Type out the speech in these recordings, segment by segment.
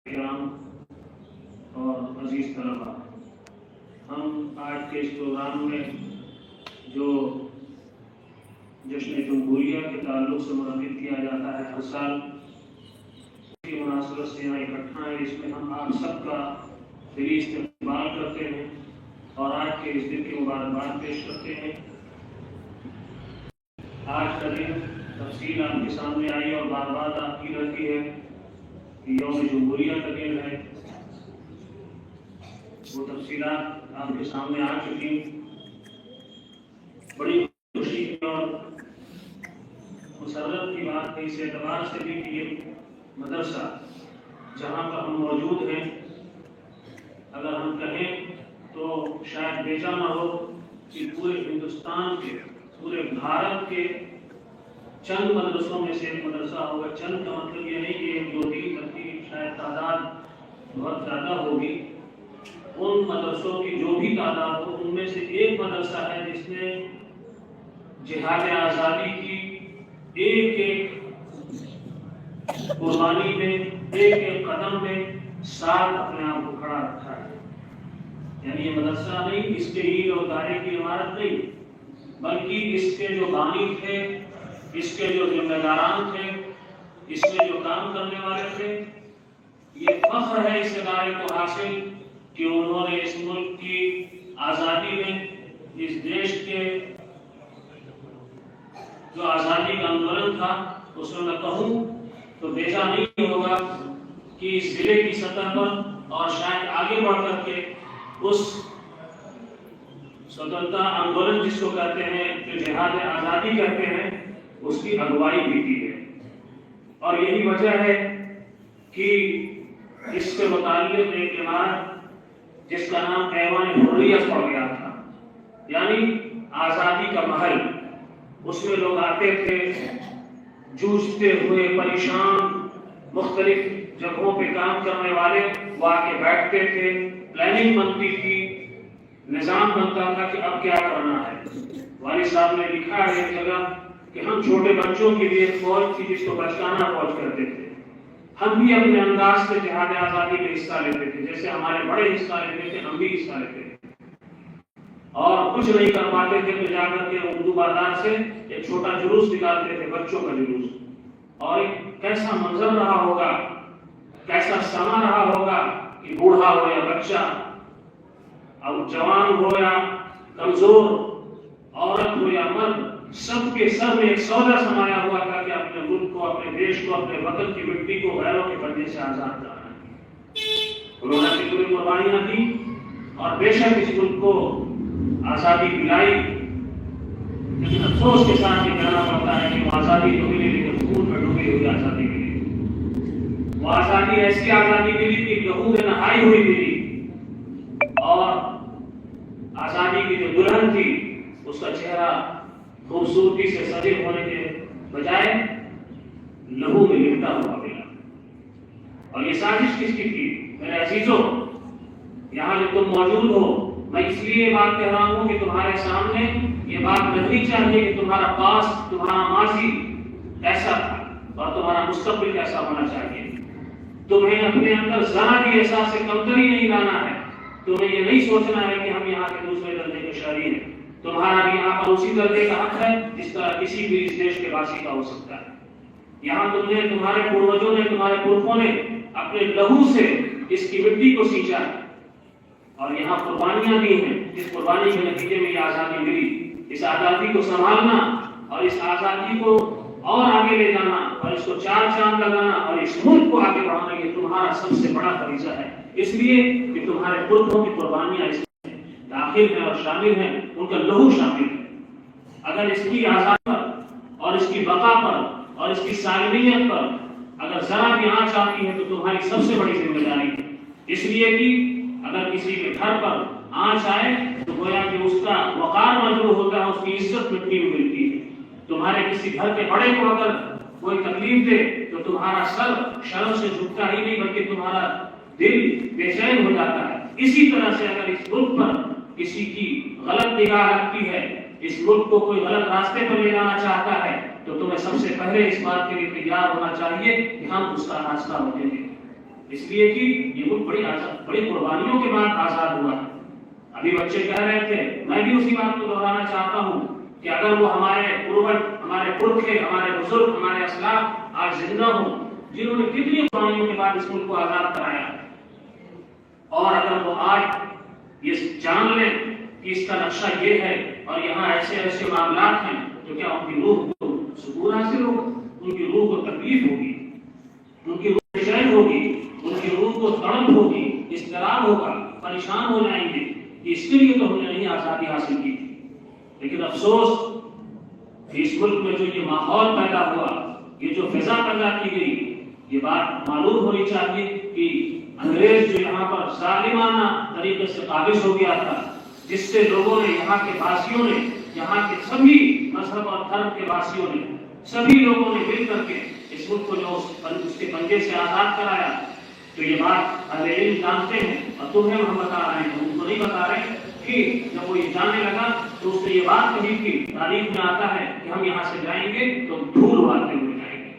کرام اور عزیز طلباء، ہم آج کے اس پروگرام میں جو جشن جمہوریہ کے تعلق سے منعقد کیا جاتا ہے ہر سال، اس کی مناسبت سے یہاں اکٹھا ہے، اس میں ہم آپ سب کا دلی استقبال کرتے ہیں اور آج کے اس دن کی مبارکباد پیش کرتے ہیں۔ آج کا دن تفصیل آپ کے سامنے آئی اور بار بار آپ کی رہتی ہے کہ یوم جمہوریہ کا دن ہے، وہ تفصیلات آپ کے سامنے آ چکی۔ بڑی خوشی اور مسرت کی بات ہے اس اعتبار سے بھی کہ یہ مدرسہ جہاں پر ہم موجود ہیں، اگر ہم کہیں تو شاید بیجا نہ ہو کہ پورے ہندوستان کے، پورے بھارت کے چند مدرسوں میں سے ایک مدرسہ ہوگا۔ چند کا مطلب یہ نہیں کہ ایک دو تین تک کی شاید تعداد بہت زیادہ ہوگی، ان مدرسوں کی جو بھی تعداد ہو ان میں سے ایک مدرسہ ہے جس نے جہاد آزادی کی ایک ایک قربانی میں، ایک ایک قدم میں ساتھ اپنے آپ کو کھڑا رکھا ہے۔ یعنی یہ مدرسہ نہیں، اس کے ہی اور دائرے کی عمارت نہیں، بلکہ اس کے جو بانی تھے، اس کے جو ذمہ داران تھے، اس میں جو کام کرنے والے تھے، یہ فخر ہے اس ادارے کو حاصل کہ انہوں نے اس ملک کی آزادی میں، اس دیش کے جو آزادی کا آندولن تھا اس میں میں کہوں تو بیجا نہیں ہوگا کہ اس ضلع کی سطح پر اور شاید آگے بڑھ کر کے اس سوتنترتا آندولن جس کو کہتے ہیں، جو جہاد آزادی کہتے ہیں، اس کی اگوائی بھی کی ہے۔ اور یہی وجہ ہے کہ اس سے متعلق ایک عمارت جس کا نام ایوان حریت پڑ گیا تھا، یعنی آزادی کا محل، اس میں لوگ آتے تھے جوجھتے ہوئے، پریشان، مختلف جگہوں پہ کام کرنے والے وہ آ کے بیٹھتے تھے، پلاننگ بنتی تھی، نظام بنتا تھا کہ اب کیا کرنا ہے۔ والد صاحب نے لکھا ہے ایک جگہ کہ ہم چھوٹے بچوں کے لیے فوج تھی جس کو بچکانہ فوج کرتے تھے، ہم بھی اپنے انداز سے جہاد آزادی میں حصہ لیتے تھے، جیسے ہمارے بڑے حصہ لیتے تھے ہم بھی حصہ لیتے تھے، اور کچھ نہیں کر پاتے تھے تو جا کر کے اردو بازار سے ایک چھوٹا جلوس نکالتے تھے، بچوں کا جلوس۔ اور ایک کیسا منظر رہا ہوگا، کیسا سما رہا ہوگا کہ بوڑھا ہو یا بچہ، اب جوان ہو یا کمزور، عورت ہو یا مرد، سب کے سر میں ایک سودا سمایا ہوا تھا کہ اپنے ملک کو، اپنے دیش کو، اپنے وطن کی مٹی کو غیروں کے پردے سے آزاد کرانا ہے۔ انہوں نے اپنی پوری قربانیاں دی اور بے شک اس ملک کو آزادی دلائی، لیکن افسوس کے ساتھ یہ کہنا پڑتا ہے کہ وہ آزادی تو ملی لیکن خون میں ڈوبی ہوئی آزادی ملی۔ وہ آزادی ایسی آزادی ملی کہ لہو میں نہائی ہوئی ملی، اور آزادی کی جو دلہن تھی اس کا چہرہ خوبصورتی سے سجے ہونے کے بجائے لہو میں لپٹا ہوا ملا۔ اور یہ سازش کس کی تھی؟ میرے عزیزوں، یہاں جو تم موجود ہو، میں اس لیے بات کہہ رہا ہوں کہ تمہارے سامنے یہ بات نہیں چاہیے کہ تمہارا پاس، تمہارا ماضی کیسا تھا اور تمہارا مستقبل کیسا ہونا چاہیے۔ تمہیں اپنے اندر ذرا بھی احساس کمتری نہیں لانا ہے، تمہیں یہ نہیں سوچنا ہے کہ ہم یہاں کے دوسرے درجے کے شہری ہیں، تمہارا بھی یہاں پر اسی درجے کا حق ہے جس طرح کسی بھی اس دیش کے واسی کا ہو سکتا ہے۔ یہاں تم نے، تمہارے پوروجوں نے، تمہارے پرکھوں نے اپنے لہو سے اس کی مٹی کو سینچا ہے اور یہاں قربانیاں دی ہیں، جس قربانی کے نتیجے میں یہ آزادی ملی۔ اس آزادی کو سنبھالنا اور اس آزادی کو اور آگے لے جانا اور اس کو چار چاند لگانا اور اس ملک کو آگے بڑھانا، یہ تمہارا سب سے بڑا فریضہ ہے، اس لیے کہ تمہارے پرکھوں کی قربانیاں اس میں داخل ہیں اور شامل ہیں، ان کا لہو شامل ہے۔ اگر اس کی آزادی پر اور اس کی بقا پر اور اس کی سالمیت پر اگر ذرا بھی آنچ آتی ہے تو تمہاری سب سے بڑی ذمہ داری ہے، اس لیے کہ اگر کسی کے گھر پر آنچ آئے تو گویا کہ اس کا وقار مجروح ہوتا ہے، اس کی عزت مٹی میں ملتی ہے۔ تمہارے کسی گھر کے بڑے کو اگر کوئی تکلیف دے تو تمہارا سر شرم سے جھکتا ہی نہیں بلکہ تمہارا دل بے چین ہو جاتا ہے۔ اسی طرح سے اگر اس ملک پر کسی کی غلط نگاہ رکھتی ہے، اس ملک کو کوئی غلط راستے پر لے جانا چاہتا ہے تو تمہیں سب سے پہلے اس بات کے لیے تیار ہونا چاہیے کہ ہم اس کا راستہ روکیں گے، اس لیے کہ یہ ملک بڑی قربانیوں کے بعد آزاد ہوا ہے۔ ابھی بچے کہہ رہے تھے، میں بھی اسی بات کو دہرانا چاہتا ہوں کہ اگر وہ ہمارے پروج، ہمارے پرکھے، ہمارے بزرگ، ہمارے اسلاف آج زندہ ہوں، جنہوں نے کتنی قربانیوں کے بعد اس ملک کو آزاد کرایا، اور اگر وہ آج یہ جان لیں کہ اس کا نقشہ یہ ہے اور یہاں ایسے ایسے معاملات ہیں، تو کیا ان کی روح کو سکون حاصل ہوگا؟ ان کی روح کو تکلیف ہوگی، ان کی روح بے ہوگی، ان کی روح کو تڑپ ہوگی، اضطراب ہوگا، پریشان ہو جائیں گے کہ اس کے لیے تو ہم نے نہیں آزادی حاصل کی تھی۔ لیکن افسوس کہ اس ملک میں جو یہ ماحول پیدا ہوا، یہ جو فضا پیدا کی گئی، یہ بات معلوم ہونی چاہیے کہ انگریز جو یہاں پر ظالمانہ طریقے سے قابض ہو گیا تھا، جس سے لوگوں نے، یہاں کے باسیوں نے، یہاں کے سبھی مذہب اور دھرم کے باسیوں نے، سبھی لوگوں نے مل کر کے اس ملک کو جو اس کے پنجے سے آزاد کرایا، تو یہ بات اہل علم جانتے ہیں، اور تمہیں ہم بتا رہے ہیں، ہم کو نہیں بتا رہے کہ جب وہ یہ جاننے لگا تو اس نے یہ بات کہی کہ تاریخ میں آتا ہے کہ ہم یہاں سے جائیں گے تو دھول اڑاتے ہوئے جائیں گے،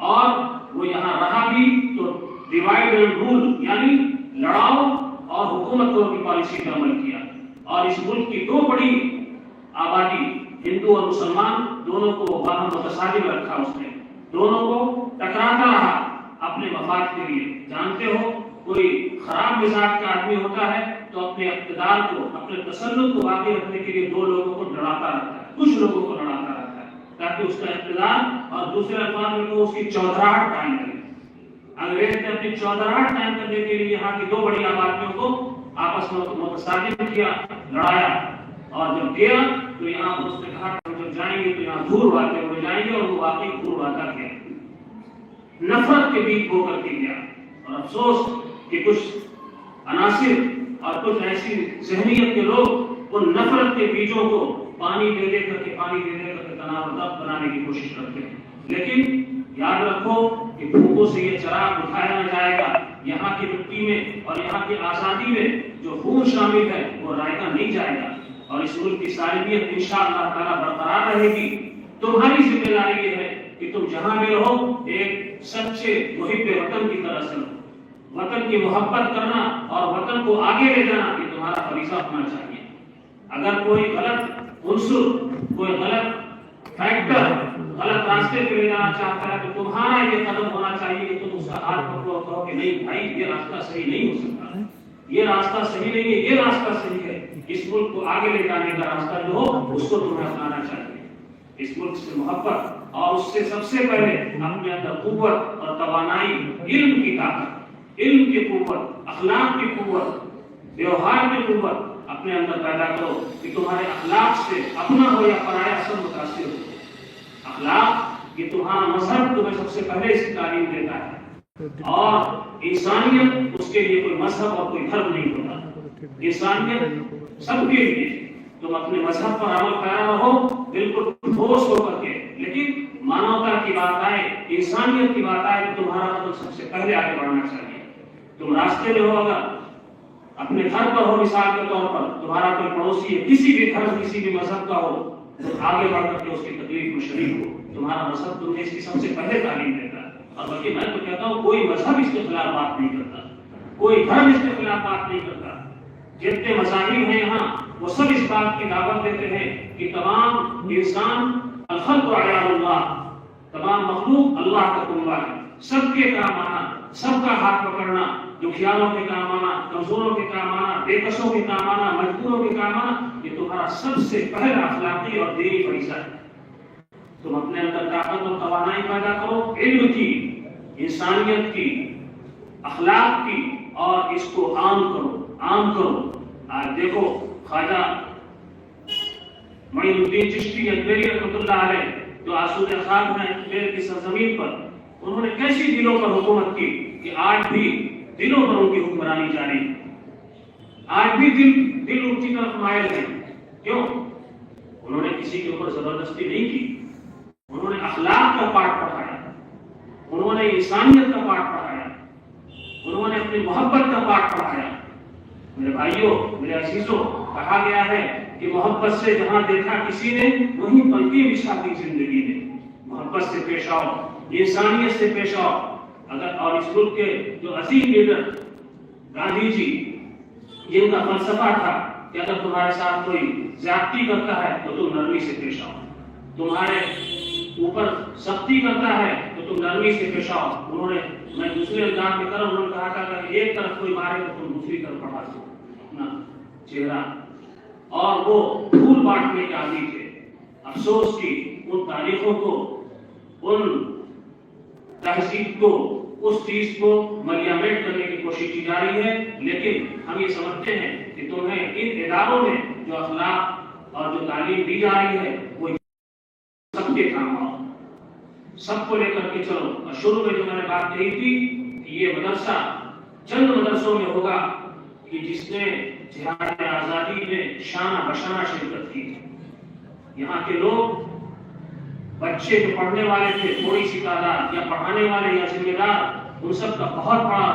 اور وہ یہاں رہا بھی تو ڈیوائڈ اینڈ رول، یعنی لڑاؤ اور حکومت کو کی پالیسی کا عمل کیا، اور اس ملک کی دو بڑی آبادی، ہندو اور مسلمان، دونوں کو باہم متصادم رکھا، اس نے دونوں کو ٹکراتا رہا اپنے مفاد کے لیے۔ جانتے ہو کوئی خراب مزاج کا آدمی ہوتا ہے تو اپنے اقتدار کو، اپنے تسلط کو باقی رکھنے کے لیے دو لوگوں کو لڑاتا رہتا ہے، کچھ لوگوں کو لڑاتا رہتا ہے تاکہ اس کا اقتدار، اور دوسرے الفاظ میں وہ اس کی چودراہٹ قائم کرے۔ انگریز نے اپنی چودراہٹ قائم کرنے کے لیے یہاں کی دو بڑی آبادیوں کو آپس میں متصادم کیا، لڑایا، اور جب گیا تو یہاں اس نے کہا کہ جب جائیں گے تو یہاں دھول اڑاتے ہوئے جائیں گے، اور وہ واقعی دھول اڑاتا گیا، نفرت کے بیچ ہو کر کے گیا۔ اور افسوس کہ کچھ عناصر اور کچھ ایسی ذہنیت کے لوگ ان نفرت کے بیجوں کو پانی دے دے کر کے تناور دفت بنانے کی کوشش کرتے ہیں، لیکن یاد رکھو کہ بھوکوں سے یہ چراغ اٹھایا نہ جائے گا۔ یہاں کی مٹی میں اور یہاں کی آزادی میں جو خون شامل ہے وہ رائگاں نہیں جائے گا، اور اس ملک کی سالمیت انشاءاللہ تعالیٰ برقرار رہے گی۔ تمہاری ذمہ داری یہ ہے کہ تم جہاں بھی رہو ایک سچے محب وطن کی طرح سے رہو۔ وطن کی محبت کرنا اور وطن کو آگے لے جانا یہ تمہارا فریضہ ہونا چاہیے۔ اگر کوئی غلط عنصر، کوئی غلط فیکٹر غلط راستے پہ لے جانا چاہتا ہے تو تمہارا یہ قدم ہونا چاہیے کہ تم اس کا ہاتھ پکڑو اور کہو کہ نہیں بھائی، یہ راستہ صحیح نہیں ہو سکتا، یہ راستہ صحیح نہیں ہے، یہ راستہ صحیح ہے۔ اس ملک کو آگے لے جانے کا راستہ جو ہو اس کو تمہیں اپنانا چاہیے۔ اس ملک سے محبت، اور اس سے سب سے پہلے اپنے اندر قوت اور توانائی، علم کی طاقت، علم کی قوت، اخلاق کی قوت، ویوہار کی قوت اپنے اندر پیدا کرو کہ تمہارے اخلاق سے اپنا ہو یا پرایا سب متاثر ہو۔ اخلاق یہ تمہارا مذہب تمہیں سب سے پہلے اس کی تعلیم دیتا ہے، اور انسانیت اس کے لیے کوئی مذہب اور کوئی دھرم نہیں ہوتا۔ انسانیت سب کے لیے، تم اپنے مذہب پر عمل پیرا رہو بالکل ٹھوس ہو کر کے، لیکن مانوتا کی بات آئے، انسانیت کی بات آئے تو تمہارا مطلب سب سے پہلے آگے بڑھنا چاہیے۔ تم راستے میں ہو، اگر اپنے گھر پر ہو، مثال کے طور پر تمہارا کوئی پڑوسی ہے کسی بھی دھرم کسی بھی مذہب کا ہو، تو آگے بڑھ کر کے اس کی تکلیف میں شریک ہو۔ تمہارا مذہب تمہیں اس کی سب سے پہلے تعلیم دیتا ہے، اور بلکہ میں تو کہتا ہوں کوئی مذہب اس کے خلاف بات نہیں کرتا، کوئی دھرم اس کے خلاف بات نہیں کرتا۔ جتنے مذاہب ہیں یہاں وہ سب اس بات کی دعوت دیتے ہیں کہ تمام انسان الخلق عیال اللہ، تمام مخلوق اللہ کا کنبہ ہے، سب کے کام آنا، سب کا ہاتھ پکڑنا، دکھیاروں کے کام آنا، کمزوروں کے کام آنا، بے کسوں کے کام آنا، مجبوروں کے کام آنا، یہ تمہارا سب سے پہلا اخلاقی اور دینی فریضہ ہے۔ تم اپنے اندر طاقت اور توانائی پیدا کرو، علم کی، انسانیت کی، اخلاق کی، اور اس کو عام کرو، عام کرو۔ آج دیکھو خواجہ معین الدین چشتی اجمیری رحمۃ اللہ علیہ جو آسود خاک ہیں اجمیر کی سرزمین پر، انہوں نے کیسی دلوں پر حکومت کی کہ آج بھی دلوں پر ان کی حکمرانی جاری ہے، آج بھی دل ان کی طرف مائل ہے۔ کیوں؟ انہوں نے کسی کے اوپر زبردستی نہیں کی، انہوں نے اخلاق کا پاٹ پڑھایا، انہوں نے انسانیت کا پاٹ پڑھایا، انہوں نے اپنی محبت کا پاٹ پڑھایا۔ میرے بھائیوں، میرے عزیزوں، کہا گیا ہے کہ محبت سے جہاں دیکھا کسی نے وہیں پلکی بچھا دی زندگی نے۔ محبت سے پیش آؤ، انسانیت سے پیش آؤ، اگر اور اس ملک کے جو عظیم لیڈر گاندھی جی، جن کا فلسفہ تھا کہ اگر تمہارے ساتھ کوئی زیادتی کرتا ہے تو تم نرمی سے پیش آؤ، تمہارے اوپر سختی کرتا ہے تو تم نرمی سے پیش آؤ. انہوں نے، میں دوسرے الزام کی طرف انہوں نے کہا تھا کہ ایک طرف کوئی مارے تو تم دوسری طرف بڑھا دو اپنا چہرہ، اور وہ پھول بانٹنے کے عادی تھے. افسوس کی ان تاریخوں کو، ان تہذیب کو، اس چیز کو ملیامٹ کرنے کی کوشش کی جا رہی ہے. لیکن ہم یہ سمجھتے ہیں کہ تمہیں ان اداروں میں جو اخلاق اور جو تعلیم دی جا رہی ہے وہ سب کے کام آؤ، سب کو لے کر کے چلو. اور شروع میں جو میں نے بات کہی تھی کہ یہ مدرسہ چند مدرسوں میں ہوگا کہ جس نے جہاد آزادی میں شانہ بشانہ شرکت کی. یہاں کے لوگ، بچے جو پڑھنے والے تھے، تھوڑی سی تعداد، یا پڑھانے والے یا ذمہ دار، ان سب کا بہت بڑا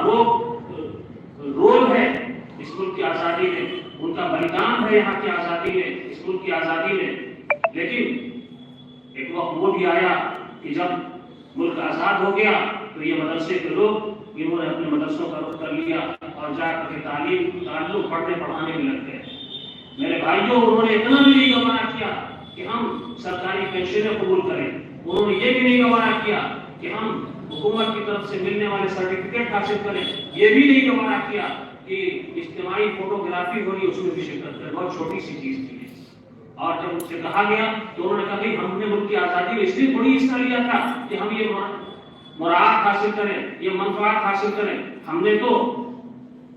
رول ہے اس ملک کی آزادی میں. ان کا بلیدان ہے یہاں کی آزادی میں، اس ملک کی آزادی میں. لیکن ایک وقت وہ بھی آیا کہ جب ملک آزاد ہو گیا تو یہ مدرسے کے لوگ، انہوں نے اپنے مدرسوں کا رخ کر لیا اور جا کر کے تعلیم پڑھنے پڑھانے میں لگ گئے. میرے بھائیوں، انہوں نے اتنا بھی نہیں گوارا کیا کہ ہم سرکاری پینشنیں قبول کریں. انہوں نے یہ بھی نہیں گوارا کیا کہ ہم حکومت کی طرف سے ملنے والے سرٹیفکیٹ حاصل کریں. یہ بھی نہیں گوارا کیا کہ اجتماعی فوٹوگرافی ہو رہی اس میں بھی شرکت کریں. بہت چھوٹی سی چیز تھی. اور جب ان سے کہا گیا تو انہوں نے کہا کہ ہم نے ملک کی آزادی میں اس لیے تھوڑی حصہ لیا تھا کہ ہم یہ مراعات حاصل کریں، یہ منفعات حاصل کریں. ہم نے تو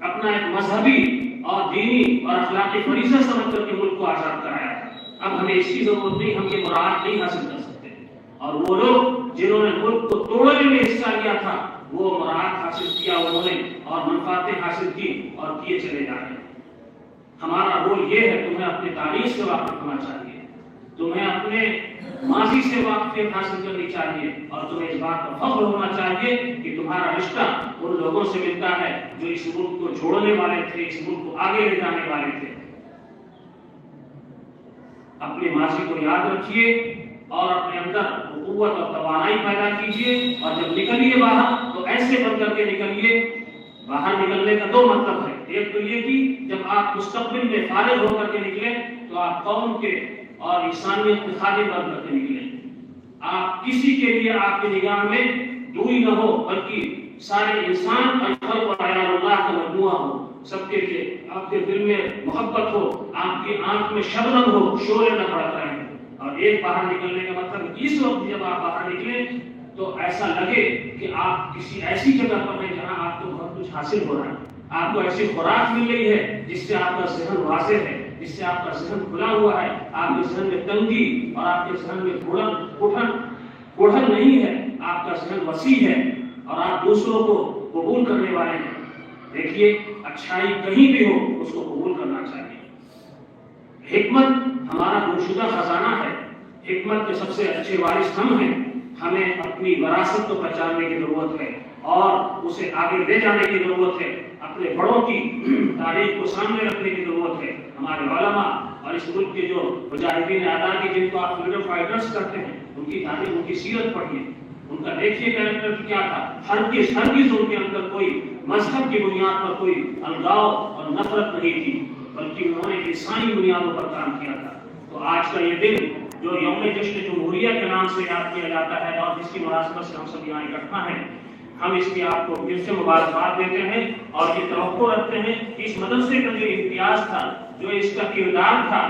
اپنا ایک مذہبی اور دینی اور اخلاقی فریضہ سمجھ کر کے ملک کو آزاد کرایا. اب ہمیں اس کی ضرورت نہیں، ہم یہ مراعات نہیں حاصل کر سکتے. اور وہ لوگ جنہوں نے ملک کو توڑنے میں حصہ لیا تھا وہ مراعات حاصل کیا انہوں نے، اور منفعتیں حاصل کی اور کیے چلے جا رہے ہیں. ہمارا رول یہ ہے، تمہیں اپنی تاریخ سے واقف ہونا چاہیے، تمہیں اپنے ماضی سے واقفیت حاصل کرنی چاہیے، اور تمہیں اس بات پر فخر ہونا چاہیے کہ تمہارا رشتہ ان لوگوں سے ملتا ہے جو اس ملک کو جوڑنے والے تھے، اس ملک کو آگے لے جانے والے تھے. اپنے ماضی کو یاد رکھیے اور اپنے اندر قوت اور توانائی پیدا کیجیے، اور جب نکلیے باہر تو ایسے بن کر کے نکلیے. باہر نکلنے کا دو مطلب ہے. ایک تو یہ کہ جب آپ مستقبل میں فارغ ہو کر کے نکلیں تو آپ قوم کے اور انسانیت کے خادم بن کر کے نکلیں. آپ کسی کے لیے آپ کی نگاہ میں دوری نہ ہو، بلکہ سارے انسان خلق و عیال اللہ کا مجموعہ ہو. سب کے لیے آپ کے دل میں محبت ہو، آپ کی آنکھ میں شبنم ہو، شعلے نہ بڑھ رہے ہیں. اور ایک باہر نکلنے کا مطلب اس وقت جب آپ باہر نکلیں تو ایسا لگے کہ آپ کسی ایسی جگہ پر ہیں جہاں آپ کو بہت کچھ حاصل ہو رہا ہے. آپ کو ایسی خوراک مل رہی ہے جس سے آپ کا ذہن واضح ہے، جس سے آپ کا ذہن کھلا ہوا ہے. آپ کے ذہن میں تنگی اور آپ کے ذہن میں اٹھن نہیں ہے. آپ کا ذہن وسیع ہے اور آپ دوسروں کو قبول کرنے والے ہیں. دیکھیے، اچھائی کہیں بھی ہو اس کو قبول کرنا چاہیے. حکمت ہمارا گمشدہ خزانہ ہے. حکمت کے سب سے اچھے وارث ہم ہیں. ہمیں اپنی وراثت کو پہچاننے کی ضرورت ہے اور اسے آگے لے جانے کی ضرورت ہے. اپنے بڑوں کی تاریخ کو سامنے رکھنے کی ضرورت ہے. ہمارے علماء اور اس ملک کے جو مجاہدین آزادی جن کو آپ فریڈم فائٹرز کرتے ہیں، ان کی تاریخ، ان کی سیرت پڑھیے، ان کا دیکھیے کیریکٹر کیا تھا. ہرگز ان کے اندر کوئی مذہب کی بنیاد پر کوئی الگاؤ اور نفرت نہیں تھی، بلکہ انہوں نے انسانی بنیادوں پر کام کیا تھا. تو آج کا یہ دن جو یوم جشن جمہوریہ کے نام سے یاد کیا جاتا ہے اور جس کی مناسبت سے ہم سب یہاں اکٹھا ہیں، ہم اس کی آپ کو پھر سے مبارکباد دیتے ہیں اور یہ توقع رکھتے ہیں کہ اس مدرسے کا جو امتیاز تھا، جو اس کا کردار تھا،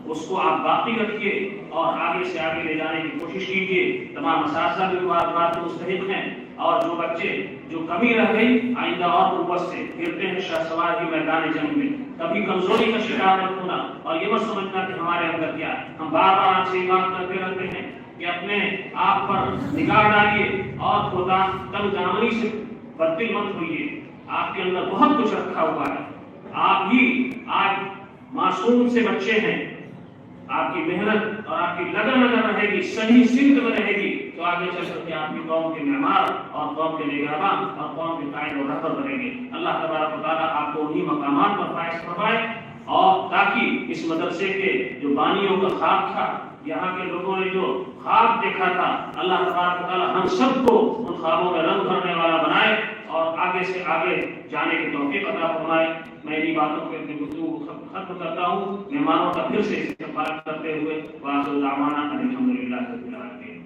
اس کو آپ باقی رکھیے اور آگے سے آگے لے جانے کی کوشش کیجیے. تمام اساتذہ بھی مبارکباد کے مستحق ہیں، اور جو بچے جو کمی رہ گئی آئندہ اور قوت سے گرتے ہیں شہسوار کی میدان جنگ میں. کبھی کمزوری کا شکار مت ہونا اور یہ مت سمجھنا کہ ہمارے اندر کیا ہے. ہم بار بار آپ سے یہ بات کرتے رہتے ہیں کہ اپنے آپ پر نگاہ ڈالیے اور خدا تنگ دامنی سے بدل مت ہوئیے. آپ کے اندر بہت کچھ رکھا ہوا ہے. آپ ہی آج معصوم سے بچے ہیں. آپ کی محنت اور آپ کی لگن اگر رہے گی، صحیح سمت میں رہے گی، تو آگے چل کر کے آپ کی قوم کے معمار اور قوم کے نگہبان اور قوم کے قائد و رہبر بنیں گے. اللہ تبارک و تعالیٰ آپ کو انہی مقامات پر فائز فرمائے، اور تاکہ اس مدرسے کے جو بانیوں کا خواب تھا، یہاں کے لوگوں نے جو خواب دیکھا تھا، اللہ تبارک و تعالیٰ ہم سب کو ان خوابوں میں رنگ بھرنے والا بنائے اور آگے سے آگے جانے کی توفیق عطا فرمائے۔ میری باتوں کے اپنی گفتگو کو ختم کرتا ہوں، مہمانوں کا پھر سے استقبال کرتے ہوئے وآخر دعوانا الحمدللہ رب العالمین۔